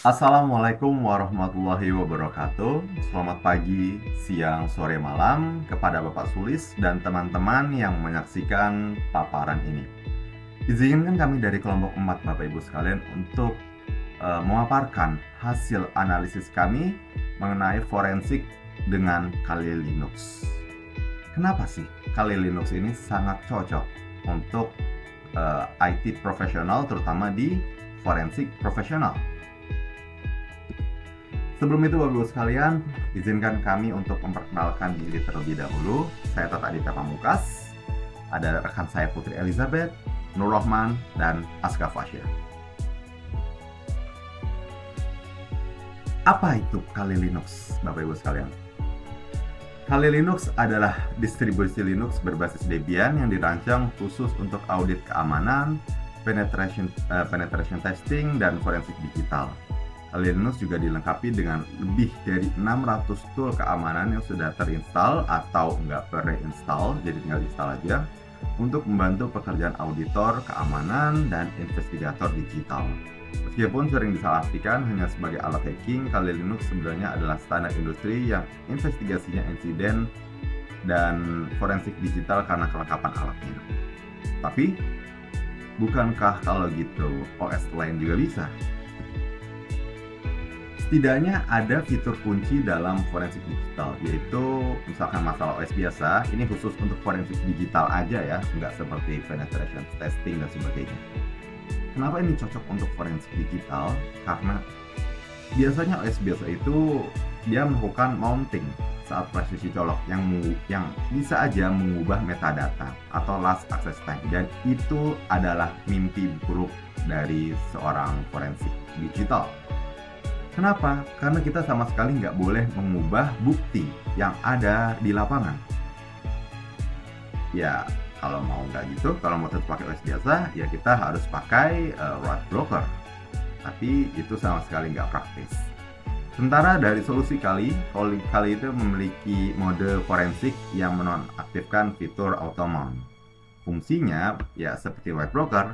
Assalamualaikum warahmatullahi wabarakatuh. Selamat pagi, siang, sore, malam kepada Bapak Sulis dan teman-teman yang menyaksikan paparan ini. Izinkan kami dari kelompok 4 Bapak Ibu sekalian untuk memaparkan hasil analisis kami mengenai forensik dengan Kali Linux. Kenapa sih Kali Linux ini sangat cocok untuk IT profesional, terutama di forensik profesional? Sebelum itu Bapak Ibu sekalian, izinkan kami untuk memperkenalkan diri terlebih dahulu. Saya Tata Aditya Pamungkas, ada rekan saya Putri Elizabeth, Nur Rohman, dan Aska Fasya. Apa itu Kali Linux, Bapak Ibu sekalian? Kali Linux adalah distribusi Linux berbasis Debian yang dirancang khusus untuk audit keamanan, penetration testing, dan forensik digital. Kali Linux juga dilengkapi dengan lebih dari 600 tool keamanan yang sudah terinstall atau nggak pre-install, jadi tinggal install aja, untuk membantu pekerjaan auditor, keamanan, dan investigator digital. Meskipun sering disalahartikan hanya sebagai alat hacking, Kali Linux sebenarnya adalah standar industri yang investigasinya insiden dan forensik digital karena kelengkapan alatnya. Tapi, bukankah kalau gitu OS lain juga bisa? Setidaknya ada fitur kunci dalam forensik digital, yaitu misalkan masalah OS biasa, ini khusus untuk forensik digital aja ya, nggak seperti penetration testing dan sebagainya. Kenapa ini cocok untuk forensik digital? Karena biasanya OS biasa itu dia melakukan mounting saat flash dicolok yang bisa aja mengubah metadata atau last access time, dan itu adalah mimpi buruk dari seorang forensik digital. Kenapa? Karena kita sama sekali nggak boleh mengubah bukti yang ada di lapangan. Ya, kalau mau nggak gitu, kalau mau tetap pakai OS biasa, ya kita harus pakai root broker. Tapi itu sama sekali nggak praktis. Sementara dari solusi Kali itu memiliki mode forensik yang menonaktifkan fitur auto mount. Fungsinya ya seperti white broker,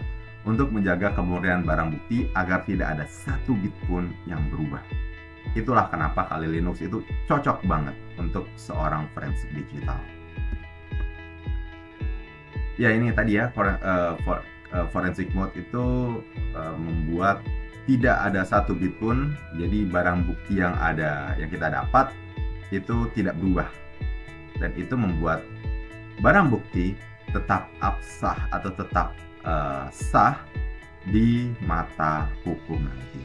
untuk menjaga kemurnian barang bukti agar tidak ada satu bit pun yang berubah. Itulah kenapa Kali Linux itu cocok banget untuk seorang forensik digital. Ya ini tadi ya, forensic mode itu membuat tidak ada satu bit pun, jadi barang bukti yang kita dapat itu tidak berubah, dan itu membuat barang bukti tetap absah atau tetap sah di mata hukum nanti.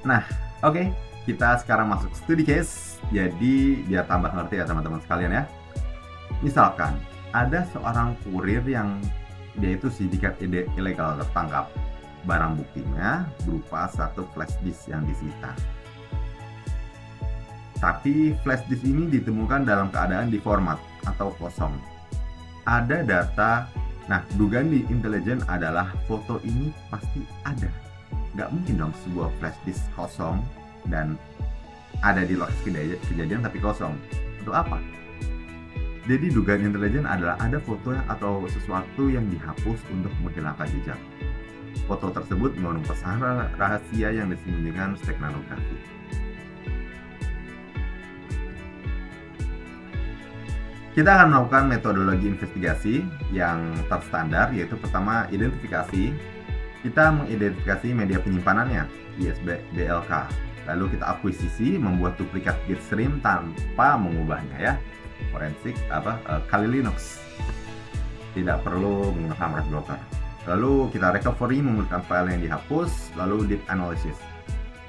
Nah, oke, kita sekarang masuk studi case. Jadi biar tambah ngerti ya teman-teman sekalian ya. Misalkan ada seorang kurir yang dia itu sindikat ilegal tertangkap. Barang buktinya berupa satu flash disk yang disita. Tapi flash disk ini ditemukan dalam keadaan diformat atau kosong. Ada data, nah dugaan di intelijen adalah foto ini pasti ada. Nggak mungkin dong sebuah flash disk kosong dan ada di lokasi kejadian tapi kosong. Untuk apa? Jadi dugaan intelijen adalah ada foto atau sesuatu yang dihapus untuk menghilangkan jejak. Foto tersebut mengandung pesan rahasia yang disembunyikan stekanografi. Kita akan melakukan metodologi investigasi yang terstandar, yaitu pertama identifikasi. Kita mengidentifikasi media penyimpanannya, ISBLK. Lalu kita akuisisi, membuat duplikat bitstream tanpa mengubahnya ya. Forensik Kali Linux. Tidak perlu menggunakan red broker. Lalu kita recovery menggunakan file yang dihapus, lalu deep analysis.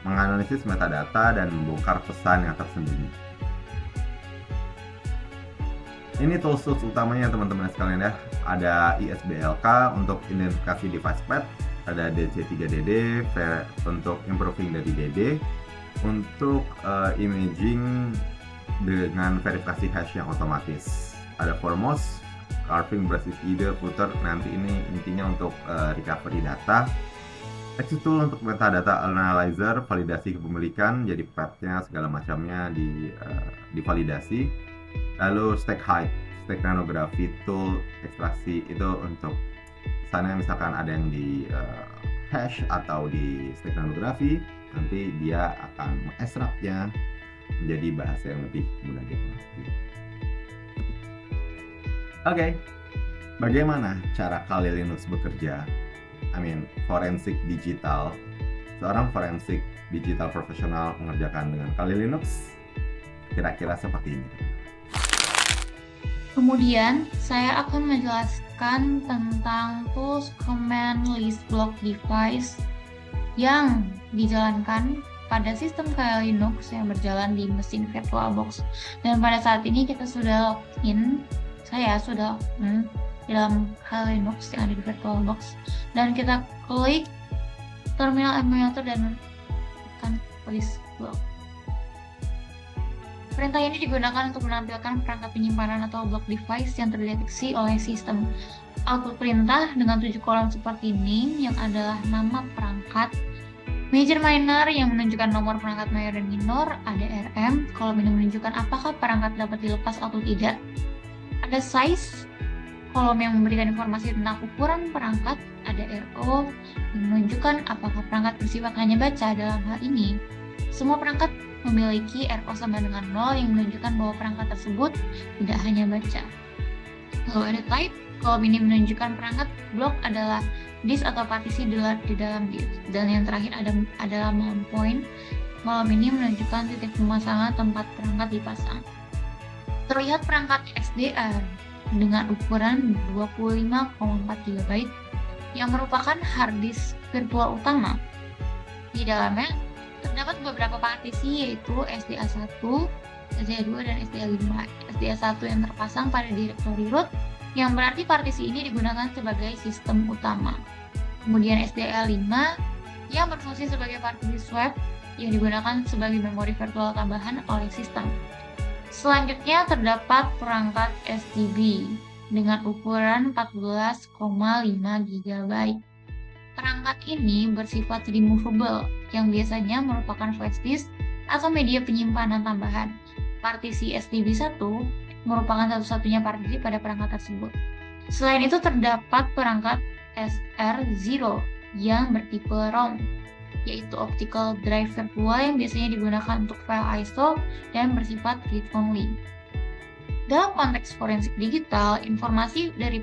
Menganalisis metadata dan membongkar pesan yang tersembunyi. Ini tools utamanya teman-teman sekalian ya. Ada ISBLK untuk identifikasi device path, ada DC3DD untuk improving dari DD, untuk imaging dengan verifikasi hash yang otomatis. Ada Foremost, carving basis ide, footer, nanti ini intinya untuk recovery data. Exit tool untuk metadata analyzer, validasi kepemilikan, jadi path-nya segala macamnya divalidasi. Lalu steganography tool ekstraksi itu untuk misalnya misalkan ada yang di hash atau di steganography, nanti dia akan mengekstraknya menjadi bahasa yang lebih mudah dimengerti. Oke, bagaimana cara Kali Linux bekerja? Forensik digital. Seorang forensik digital profesional mengerjakan dengan Kali Linux kira-kira seperti ini. Kemudian, saya akan menjelaskan tentang tools command list block device yang dijalankan pada sistem Kali Linux yang berjalan di mesin VirtualBox. Dan pada saat ini kita sudah login, saya sudah login di dalam Kali Linux yang ada di VirtualBox. Dan kita klik terminal emulator dan tekan list block. Perintah ini digunakan untuk menampilkan perangkat penyimpanan atau block device yang terdeteksi oleh sistem. Output perintah dengan 7 kolom seperti ini yang adalah nama perangkat, major minor yang menunjukkan nomor perangkat mayor dan minor, ada RM, kolom ini menunjukkan apakah perangkat dapat dilepas atau tidak. Ada size, kolom yang memberikan informasi tentang ukuran perangkat, ada RO yang menunjukkan apakah perangkat bersifat hanya baca. Dalam hal ini, semua perangkat memiliki RO sama dengan 0 yang menunjukkan bahwa perangkat tersebut tidak hanya baca. Lalu ada type, kolom ini menunjukkan perangkat blok adalah disk atau partisi di dalam disk. Dan yang terakhir adalah mount point, kolom ini menunjukkan titik pemasangan tempat perangkat dipasang. Terlihat perangkat SDR dengan ukuran 25,4 GB yang merupakan hard disk virtual utama. Di dalamnya terdapat beberapa partisi yaitu SDA1, SDA2, dan SDA5. SDA1 yang terpasang pada direktori root, yang berarti partisi ini digunakan sebagai sistem utama. Kemudian SDA5 yang berfungsi sebagai partisi swap yang digunakan sebagai memori virtual tambahan oleh sistem. Selanjutnya terdapat perangkat SDB dengan ukuran 14,5 GB. Perangkat ini bersifat removable, yang biasanya merupakan flash disk atau media penyimpanan tambahan. Partisi SDB1 merupakan satu-satunya partisi pada perangkat tersebut. Selain itu terdapat perangkat SR0 yang bertipe ROM, yaitu optical drive virtual yang biasanya digunakan untuk file ISO dan bersifat read only. Dalam konteks forensik digital, informasi dari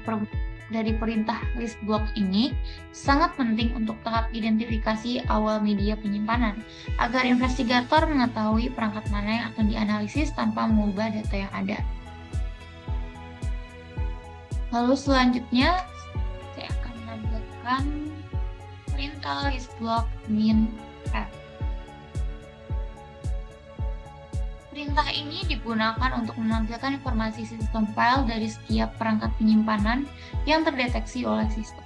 perintah list block ini sangat penting untuk tahap identifikasi awal media penyimpanan, agar investigator mengetahui perangkat mana yang akan dianalisis tanpa mengubah data yang ada. Lalu selanjutnya, saya akan menampilkan perintah list block min f. Perintah ini digunakan untuk menampilkan informasi sistem file dari setiap perangkat penyimpanan yang terdeteksi oleh sistem.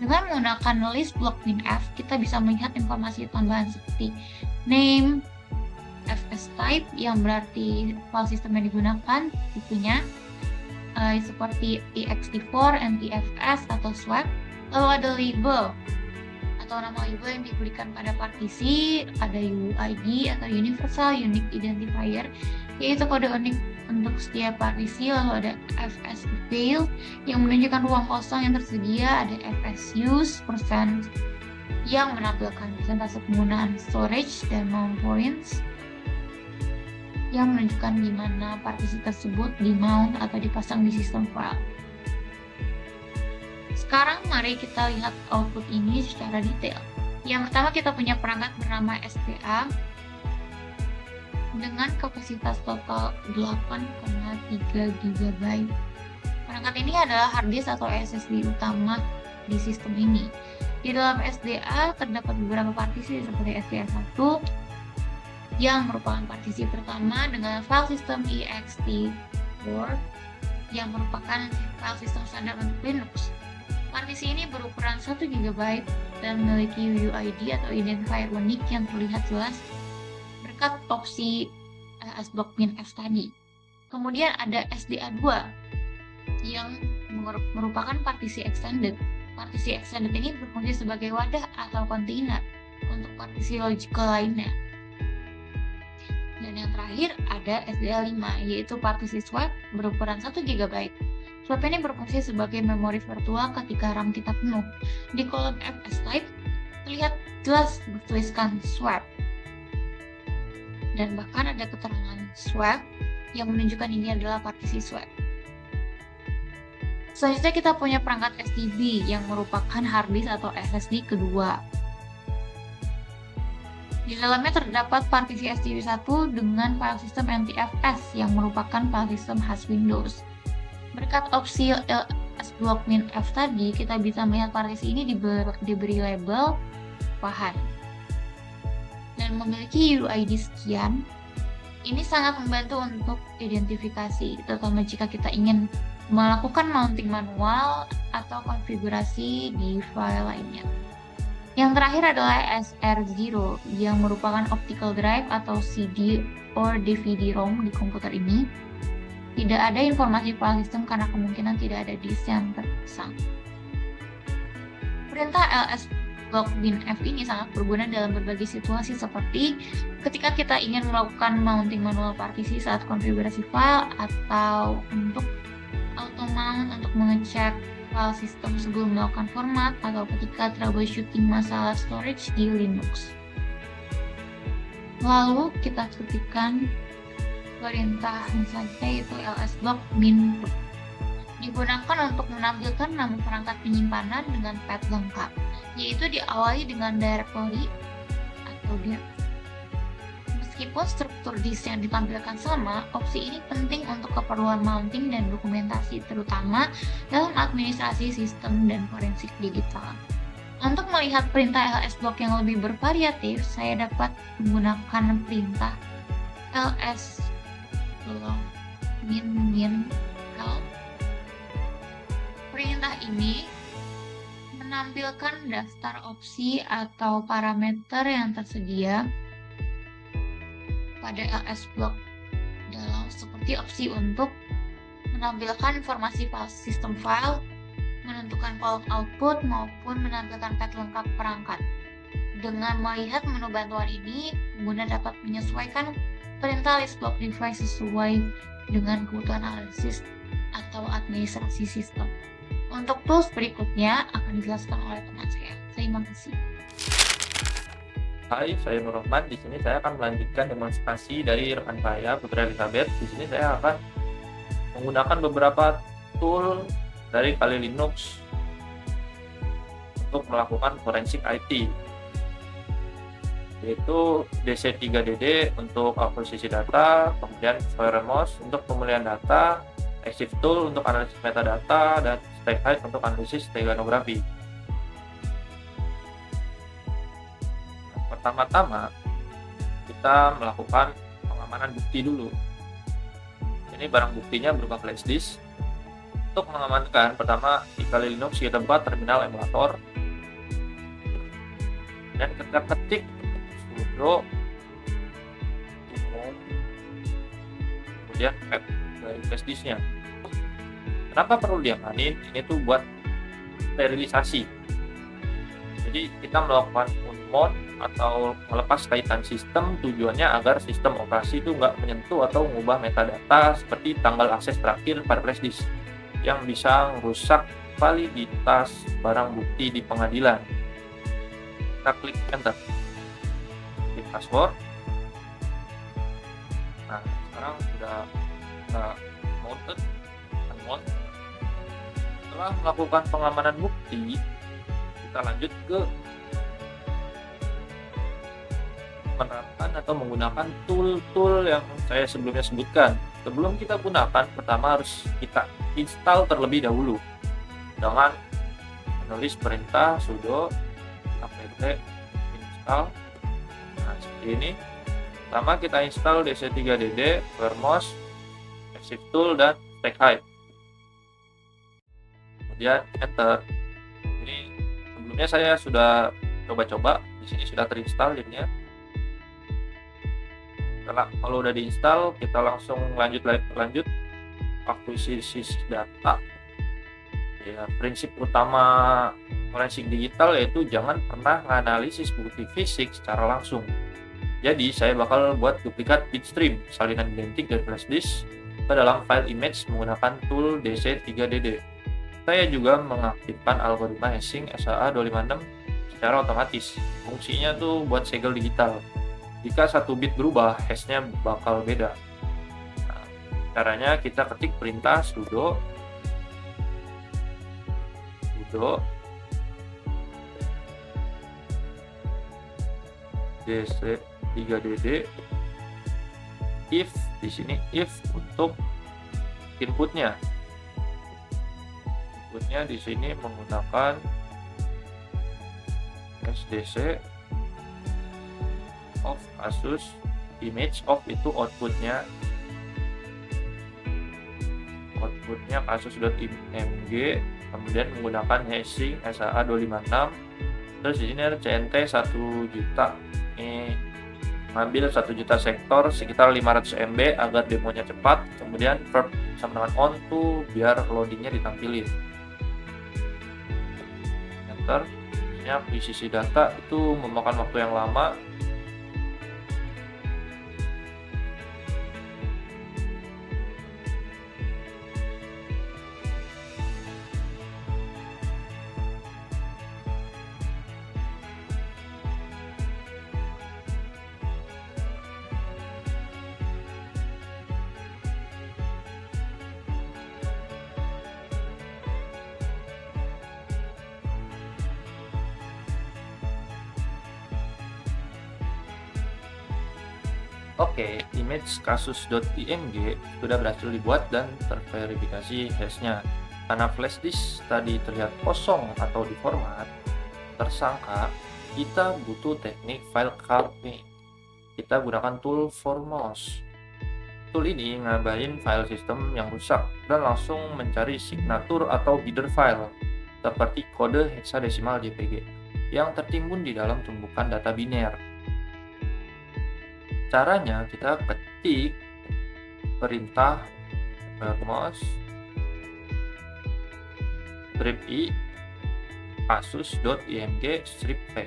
Dengan menggunakan list block minf, kita bisa melihat informasi tambahan seperti name, fs type yang berarti file sistem yang digunakan, tipenya seperti ext4, ntfs atau swap. Lalu ada label atau nama label yang diberikan pada partisi, ada UID atau Universal Unique Identifier, yaitu kode unik untuk setiap partisi. Lalu ada fs avail yang menunjukkan ruang kosong yang tersedia, ada fs use percent yang menampilkan persentase penggunaan storage, dan mount points yang menunjukkan di mana partisi tersebut di mount atau dipasang di sistem file. Sekarang mari kita lihat output ini secara detail. Yang pertama, kita punya perangkat bernama SDA dengan kapasitas total 8,3 GB. Perangkat ini adalah hard disk atau SSD utama di sistem ini. Di dalam SDA terdapat beberapa partisi seperti SDA1 yang merupakan partisi pertama dengan file system ext4 yang merupakan file system standar untuk Linux. Partisi ini berukuran 1 GB dan memiliki UID atau identifier unik yang terlihat jelas berkat opsi sblock minf tadi. Kemudian ada SDA2 yang merupakan partisi extended. Partisi extended ini berfungsi sebagai wadah atau kontainer untuk partisi logical lainnya. Dan yang terakhir ada SDA5, yaitu partisi swap berukuran 1 GB. Swap ini berfungsi sebagai memori virtual ketika RAM kita penuh. Di kolom fs type terlihat jelas bertuliskan swap, dan bahkan ada keterangan swap yang menunjukkan ini adalah partisi swap. Selanjutnya kita punya perangkat STB yang merupakan hard disk atau SSD kedua. Di dalamnya terdapat partisi STB1 dengan file system NTFS yang merupakan file system khas Windows. Berkat opsi LS block min F tadi, kita bisa melihat partisi ini diberi label bahan dan memiliki UID sekian. Ini sangat membantu untuk identifikasi, terutama jika kita ingin melakukan mounting manual atau konfigurasi di file lainnya. Yang terakhir adalah SR0 yang merupakan optical drive atau CD or DVD-ROM di komputer ini. Tidak ada informasi file system karena kemungkinan tidak ada disk yang terpasang. Perintah ls block bin F ini sangat berguna dalam berbagai situasi seperti ketika kita ingin melakukan mounting manual partisi saat konfigurasi file, atau untuk auto mount untuk mengecek file system sebelum melakukan format, atau ketika troubleshooting masalah storage di Linux. Lalu kita ketikkan perintah selanjutnya yaitu ls block min digunakan untuk menampilkan nama perangkat penyimpanan dengan path lengkap, yaitu diawali dengan directory atau dir. Meskipun struktur disk yang ditampilkan sama, opsi ini penting untuk keperluan mounting dan dokumentasi, terutama dalam administrasi sistem dan forensik digital. Untuk melihat perintah ls block yang lebih bervariatif, saya dapat menggunakan perintah ls block min l. Perintah ini menampilkan daftar opsi atau parameter yang tersedia pada ls block dalam, seperti opsi untuk menampilkan informasi file sistem file, menentukan kolom output, maupun menampilkan path lengkap perangkat. Dengan melihat menu bantuan ini, pengguna dapat menyesuaikan perintah list block device sesuai dengan kebutuhan analisis atau administrasi sistem. Untuk tools berikutnya akan dijelaskan oleh teman saya. Terima kasih. Hai, saya Nur Rahman. Di sini saya akan melanjutkan demonstrasi dari rekan saya, Putri Elizabeth. Di sini saya akan menggunakan beberapa tool dari Kali Linux untuk melakukan forensik IT, yaitu DC3DD untuk akuisisi data, kemudian Firemos untuk pemulihan data, Exif Tool untuk analisis metadata, dan StackHide untuk analisis steganografi. Pertama-tama kita melakukan pengamanan bukti dulu. Ini barang buktinya berupa flash disk. Untuk mengamankan, pertama di Kali Linux kita buat terminal emulator, dan kita ketik sudo umum, kemudian path dari flash disknya. Kenapa perlu diamanin? Ini tuh buat sterilisasi. Jadi kita melakukan unmount atau melepas kaitan sistem, tujuannya agar sistem operasi itu nggak menyentuh atau mengubah metadata seperti tanggal akses terakhir pada flash disk yang bisa merusak validitas barang bukti di pengadilan. Kita klik enter, klik password. Nah, sekarang sudah mounted, unmount. Setelah melakukan pengamanan bukti, kita lanjut ke menerapkan atau menggunakan tool-tool yang saya sebelumnya sebutkan. Sebelum kita gunakan, pertama harus kita install terlebih dahulu dengan menulis perintah sudo apt install. Nah, seperti ini. Pertama kita install DC3DD, Firemos, Exif Tool, dan StackHide. Kemudian enter. Ini sebelumnya saya sudah coba-coba, di sini sudah terinstall jadinya. Kalau udah diinstal, kita langsung lanjut akuisisi data. Ya, prinsip utama forensik digital yaitu jangan pernah menganalisis bukti fisik secara langsung. Jadi saya bakal buat duplikat bitstream salinan identik dari flash disk ke dalam file image menggunakan tool DC3DD. Saya juga mengaktifkan algoritma hashing SAA256 secara otomatis. Fungsinya tuh buat segel digital. Jika 1 bit berubah, hashnya bakal beda. Nah, caranya kita ketik perintah sudo dc 3dd if, di sini if untuk inputnya di sini menggunakan sdc of kasus image of itu outputnya kasus.img, kemudian menggunakan hashing SAA256. Terus di sini ada CNT 1 juta. Ini ngambil 1 juta sektor sekitar 500 MB agar demonya cepat, kemudian verb sama dengan on tuh biar loadingnya ditampilin. Enter. Ini akuisisi data itu memakan waktu yang lama. Oke, image kasus.img sudah berhasil dibuat dan terverifikasi hashnya. Karena flash disk tadi terlihat kosong atau diformat, tersangka kita butuh teknik file carving. Kita gunakan tool Formos. Tool ini ngabain file sistem yang rusak dan langsung mencari signatur atau header file seperti kode heksadesimal JPG yang tertimbun di dalam tumpukan data biner. Caranya kita ketik perintah formos strip i kasus.img strip v.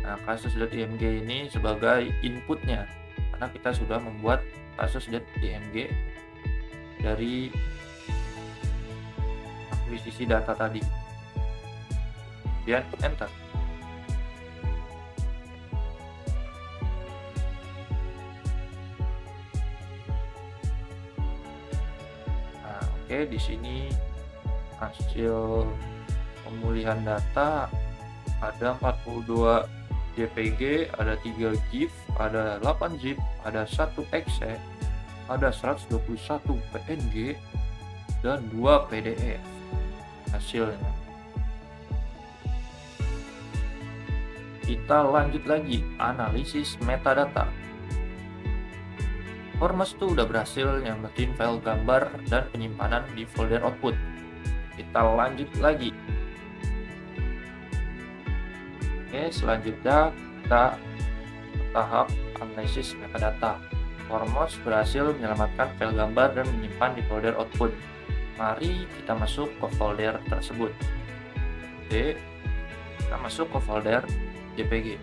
Nah, kasus.img ini sebagai inputnya karena kita sudah membuat kasus.img dari akuisisi data tadi. Kemudian enter. Oke, di sini hasil pemulihan data ada 42 JPG, ada 3 GIF, ada 8 zip, ada 1 exe, ada 121 PNG, dan 2 PDF hasilnya. Kita lanjut lagi analisis metadata. Formos itu udah berhasil nyampetin file gambar dan penyimpanan di folder output. Kita lanjut lagi. Oke, selanjutnya kita tahap analisis metadata. Formos berhasil menyelamatkan file gambar dan menyimpan di folder output. Mari kita masuk ke folder tersebut. Oke, kita masuk ke folder JPG.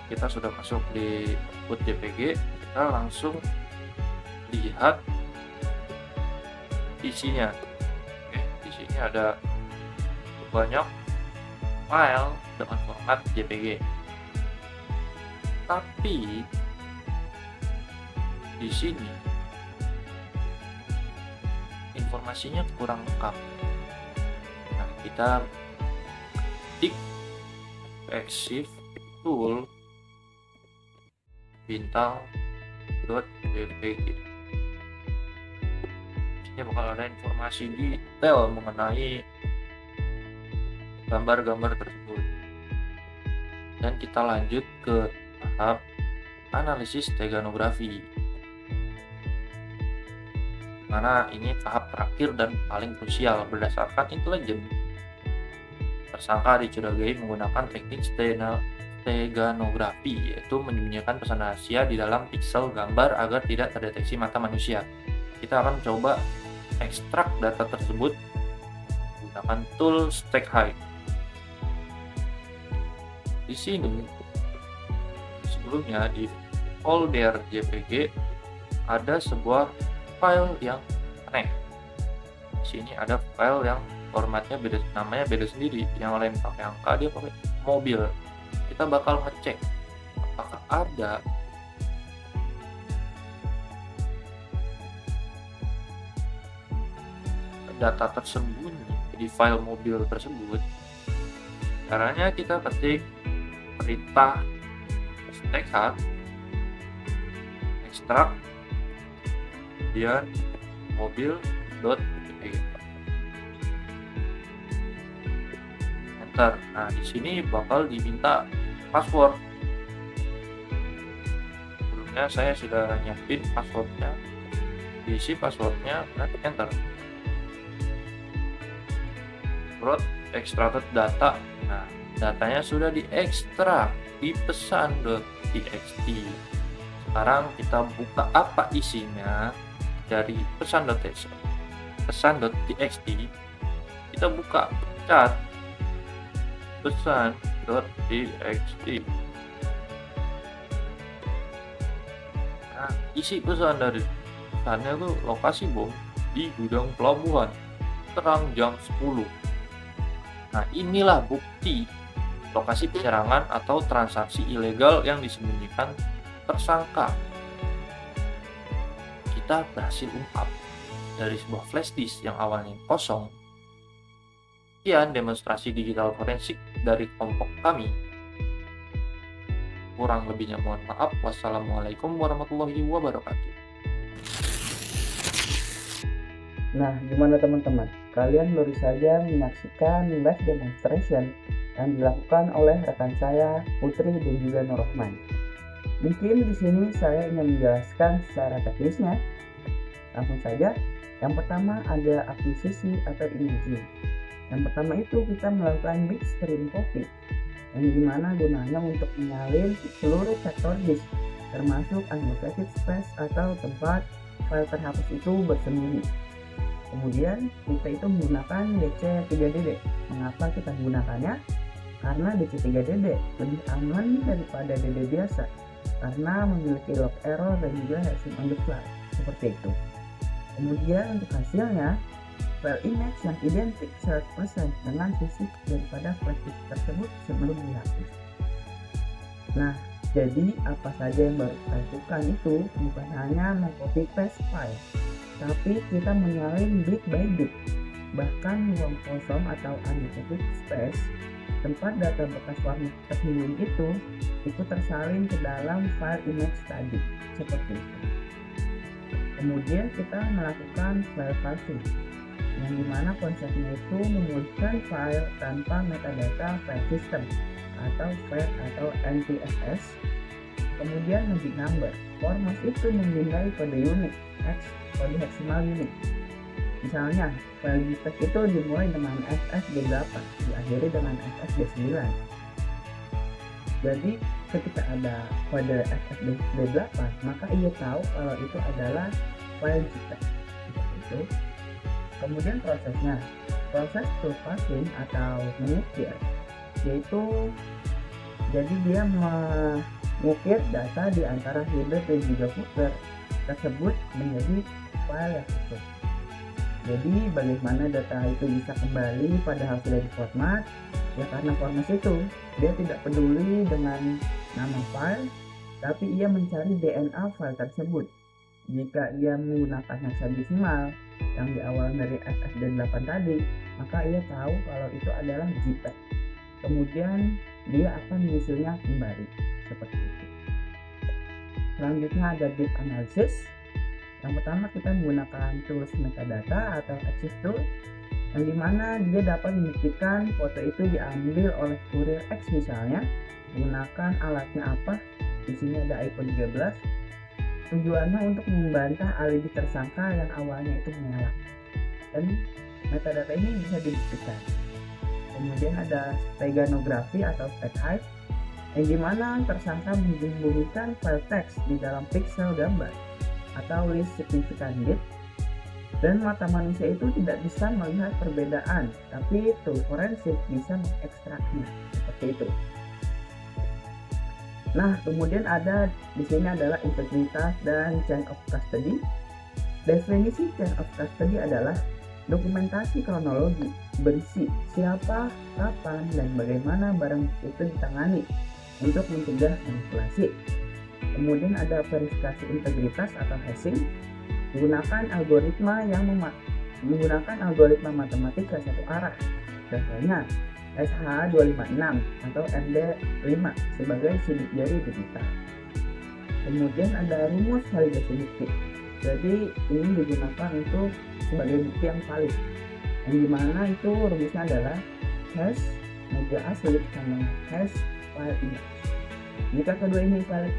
Kita sudah masuk di output JPG, kita langsung lihat isinya. Oke, di sini ada banyak file dengan format JPG. Tapi di sini informasinya kurang lengkap. Nah, kita ketik exif tool bintang.jpg. Ini bakal ada informasi detail mengenai gambar-gambar tersebut. Dan kita lanjut ke tahap analisis steganografi. Mana ini tahap terakhir dan paling krusial. Berdasarkan intelijen, tersangka dicurigai menggunakan teknik steganografi, yaitu menyembunyikan pesan rahasia di dalam pixel gambar agar tidak terdeteksi mata manusia. Kita akan coba ekstrak data tersebut menggunakan tool StegHide. Di sini sebelumnya di folder JPG ada sebuah file yang aneh. Di sini ada file yang formatnya beda, namanya beda sendiri. Yang lain pakai angka, dia pakai mobil. Kita bakal ngecek apakah ada data tersembunyi di file mobil tersebut. Caranya kita ketik perintah sh extract kemudian mobil.jpg. Enter. Nah, di sini bakal diminta password. Sebelumnya saya sudah nyiapin passwordnya. Diisi passwordnya, nanti enter. Extracted data. Nah, datanya sudah diekstrak di pesan.txt. Sekarang kita buka apa isinya dari pesan.txt. Kita buka cat pesan.txt. Nah, isi pesan dari pesannya tuh lokasi bom di gudang pelabuhan terang jam 10. Nah, inilah bukti lokasi penyerangan atau transaksi ilegal yang disembunyikan tersangka. Kita berhasil ungkap dari sebuah flash disk yang awalnya kosong. Sekian demonstrasi digital forensik dari kelompok kami. Kurang lebihnya mohon maaf. Wassalamualaikum warahmatullahi wabarakatuh. Nah, gimana teman-teman? Kalian baru saja menyaksikan live demonstration yang dilakukan oleh rekan saya, Putri dan juga Nurrohman. Mungkin di sini saya ingin menjelaskan secara teknisnya. Langsung saja. Yang pertama ada akuisisi atau imaging. Yang pertama itu kita melakukan bitstream copy, yang dimana gunanya untuk menyalin seluruh sektor disk, termasuk unallocated space atau tempat file terhapus itu bersembunyi. Kemudian kita itu menggunakan DC3DD. Mengapa kita menggunakannya? Karena DC3DD lebih aman daripada DD biasa, karena memiliki log error dan juga hashing on the fly, seperti itu. Kemudian untuk hasilnya, file image yang identik 100% dengan fisik daripada flash disk tersebut sebelum dihapus. Nah, jadi apa saja yang baru kita lakukan itu bukan hanya mengcopy paste file, tapi kita menyalin bit by bit. Bahkan ruang kosong atau unallocated space, tempat data bekas warna tersembunyi itu tersalin ke dalam file image tadi, seperti itu. Kemudian kita melakukan file parsing, yang dimana konsepnya itu memulihkan file tanpa metadata file system atau FAT atau NTFS. Kemudian magic number, format itu memindai kode unik X, kode heksimal unik. Misalnya, file JPEG itu dimulai dengan FFD8, diakhiri dengan FFD9. Jadi, ketika ada kode FFD8, maka ia tahu kalau itu adalah file JPEG. Itu. Kemudian prosesnya, proses to parsing atau mengukir, yaitu jadi dia mengukir data di antara header dan juga footer tersebut menjadi file yang utuh. Jadi bagaimana data itu bisa kembali padahal sudah diformat? Ya karena format itu dia tidak peduli dengan nama file, tapi ia mencari DNA file tersebut. Jika ia menggunakan hexadesimal yang diawal dari FFD8 tadi, maka ia tahu kalau itu adalah JPEG. Kemudian dia akan mengisinya kembali seperti itu. Selanjutnya ada bit analysis. Yang pertama kita menggunakan tools metadata atau access tool, yang dimana dia dapat membuktikan foto itu diambil oleh kurir X misalnya, menggunakan alatnya apa. Di sini ada iPhone 13. Tujuannya untuk membantah alibi tersangka yang awalnya itu mengelak, dan metadata ini bisa dibuktikan. Kemudian ada steganografi atau steg height, yang dimana tersangka menyembunyikan file teks di dalam pixel gambar atau list signifikan bit, dan mata manusia itu tidak bisa melihat perbedaan, tapi tool forensik bisa mengekstraknya seperti itu. Nah, kemudian ada di sini adalah integritas dan chain of custody. Definisi chain of custody adalah dokumentasi kronologi berisi siapa, kapan, dan bagaimana barang itu ditangani untuk mencegah manipulasi. Kemudian ada verifikasi integritas atau hashing, menggunakan algoritma matematika satu arah. Contohnya SH256 atau MD5 sebagai sidik jari digital. Kemudian ada rumus validasi bukti. Jadi ini digunakan untuk sebagai bukti yang valid. Yang dimana itu rumusnya adalah hash media asli sama hash file index. Jika kedua ini valid,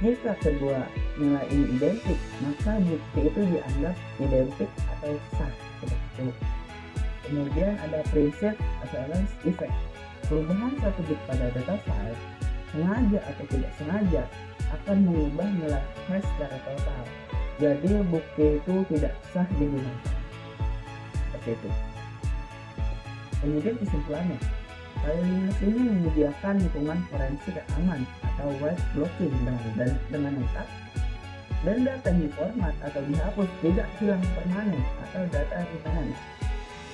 jika kedua nilai ini identik, maka bukti itu dianggap identik atau sah seperti itu. Kemudian ada prinsip assurance effect. Perubahan satu bit pada data file sengaja atau tidak sengaja akan mengubah nilai hash secara total. Jadi bukti itu tidak sah digunakan. Seperti itu. Kemudian kesimpulannya, Kali Linux ini menyediakan lingkungan forensik yang aman atau white blocking dengan lengkap, dan data yang diformat atau dihapus tidak hilang permanen atau data remanence.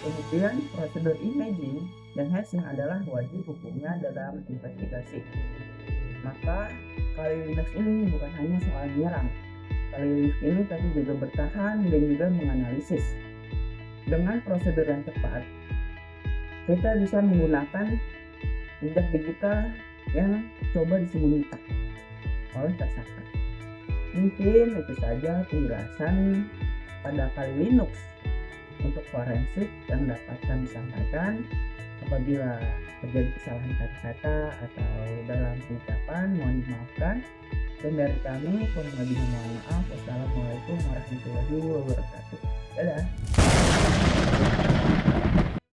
Kemudian prosedur imaging dan hashing adalah wajib hukumnya dalam investigasi. Maka Kali Linux ini bukan hanya soal menyerang. Kali Linux ini tapi juga bertahan dan juga menganalisis. Dengan prosedur yang tepat, kita bisa menggunakan jejak digital yang coba disembunyikan oleh tersangka. Mungkin itu saja penjelasan pada Kali Linux untuk forensik yang dapat kami sampaikan. Apabila terjadi kesalahan kata-kata atau dalam ucapan, mohon dimaafkan. Dan dari kami, kurang lebih mohon maaf. Wassalamualaikum warahmatullahi wabarakatuh. Dadah.